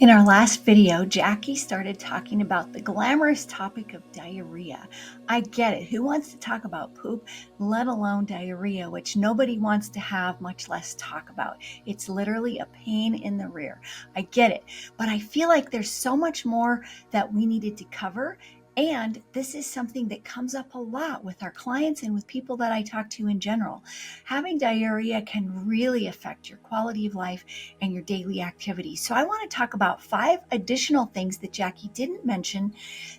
In our last video, Jackie started talking about the glamorous topic of diarrhea. I get it. Who wants to talk about poop, let alone diarrhea, which nobody wants to have, much less talk about? It's literally a pain in the rear. I get it. But I feel like there's so much more that we needed to cover. And this is something that comes up a lot with our clients and with people that I talk to in general. Having diarrhea can really affect your quality of life and your daily activities. So I want to talk about 5 additional things that Jackie didn't mention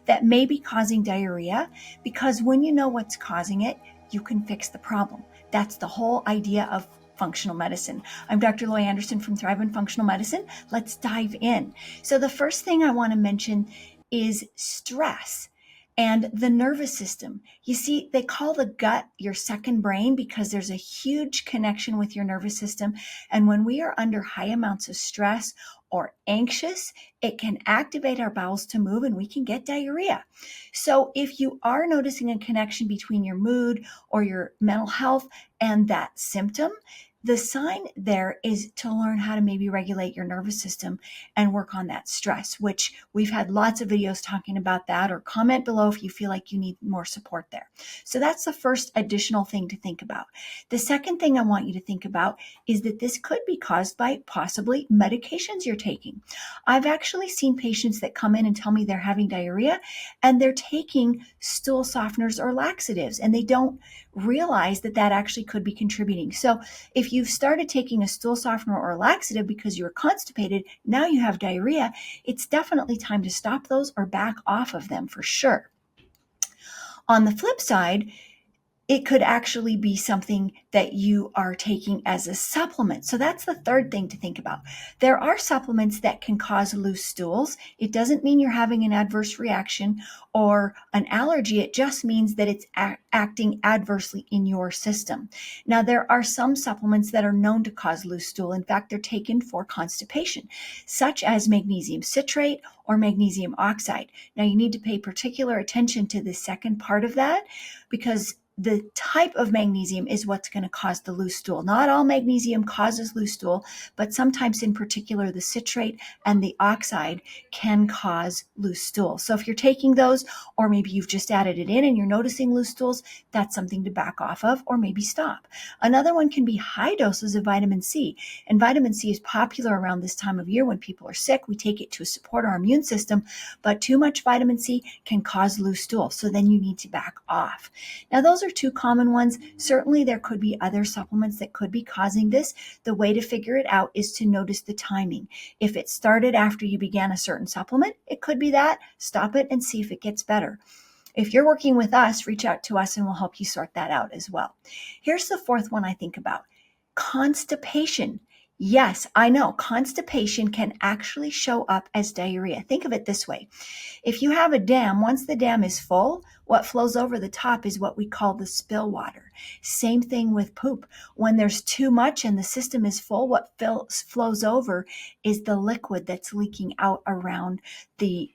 that may be causing diarrhea, because when you know what's causing it, you can fix the problem. That's the whole idea of functional medicine. I'm Dr. Loy Anderson from Thrive in Functional Medicine. Let's dive in. So the first thing I want to mention is stress and the nervous system. You see, they call the gut your second brain because there's a huge connection with your nervous system. And when we are under high amounts of stress or anxious, it can activate our bowels to move and we can get diarrhea. So if you are noticing a connection between your mood or your mental health and that symptom, the sign there is to learn how to maybe regulate your nervous system and work on that stress, which we've had lots of videos talking about that, or comment below if you feel like you need more support there. So that's the first additional thing to think about. The second thing I want you to think about is that this could be caused by possibly medications you're taking. I've actually seen patients that come in and tell me they're having diarrhea and they're taking stool softeners or laxatives, and they don't realize that that actually could be contributing. So if you've started taking a stool softener or a laxative because you're constipated, now you have diarrhea, it's definitely time to stop those or back off of them for sure. On the flip side, it could actually be something that you are taking as a supplement. So that's the third thing to think about. There are supplements that can cause loose stools. It doesn't mean you're having an adverse reaction or an allergy. It just means that it's acting adversely in your system. Now, there are some supplements that are known to cause loose stool. In fact, they're taken for constipation, such as magnesium citrate or magnesium oxide. Now, you need to pay particular attention to the second part of that, because the type of magnesium is what's going to cause the loose stool. Not all magnesium causes loose stool, but sometimes in particular the citrate and the oxide can cause loose stool. So if you're taking those, or maybe you've just added it in and you're noticing loose stools, that's something to back off of or maybe stop. Another one can be high doses of vitamin C. And vitamin C is popular around this time of year when people are sick. We take it to support our immune system, but too much vitamin C can cause loose stool. So then you need to back off. Now, those are 2 common ones. Certainly, there could be other supplements that could be causing this. The way to figure it out is to notice the timing. If it started after you began a certain supplement, it could be that. Stop it and see if it gets better. If you're working with us, reach out to us and we'll help you sort that out as well. Here's the fourth one I think about: constipation. Yes, I know constipation can actually show up as diarrhea. Think of it this way. If you have a dam, once the dam is full, what flows over the top is what we call the spill water. Same thing with poop. When there's too much and the system is full, what flows over is the liquid that's leaking out around the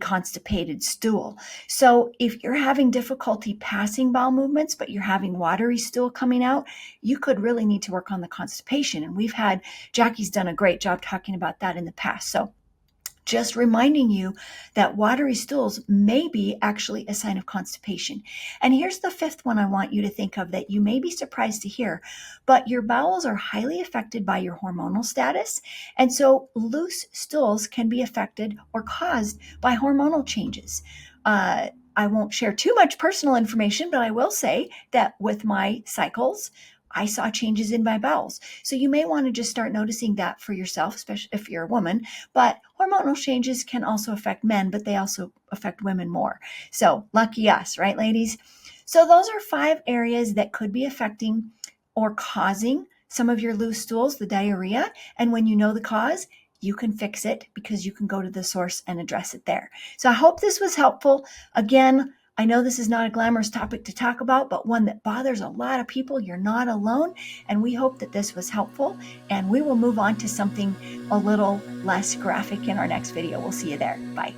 constipated stool. So if you're having difficulty passing bowel movements, but you're having watery stool coming out, you could really need to work on the constipation. And Jackie's done a great job talking about that in the past. So just reminding you that watery stools may be actually a sign of constipation. And here's the fifth one I want you to think of that you may be surprised to hear, but your bowels are highly affected by your hormonal status. And so loose stools can be affected or caused by hormonal changes. I won't share too much personal information, but I will say that with my cycles, I saw changes in my bowels. So you may want to just start noticing that for yourself, especially if you're a woman. But hormonal changes can also affect men, but they also affect women more. So lucky us, right, ladies? So those are 5 areas that could be affecting or causing some of your loose stools, the diarrhea. And when you know the cause, you can fix it because you can go to the source and address it there. So I hope this was helpful. Again, I know this is not a glamorous topic to talk about, but one that bothers a lot of people. You're not alone, and we hope that this was helpful, and we will move on to something a little less graphic in our next video. We'll see you there. Bye.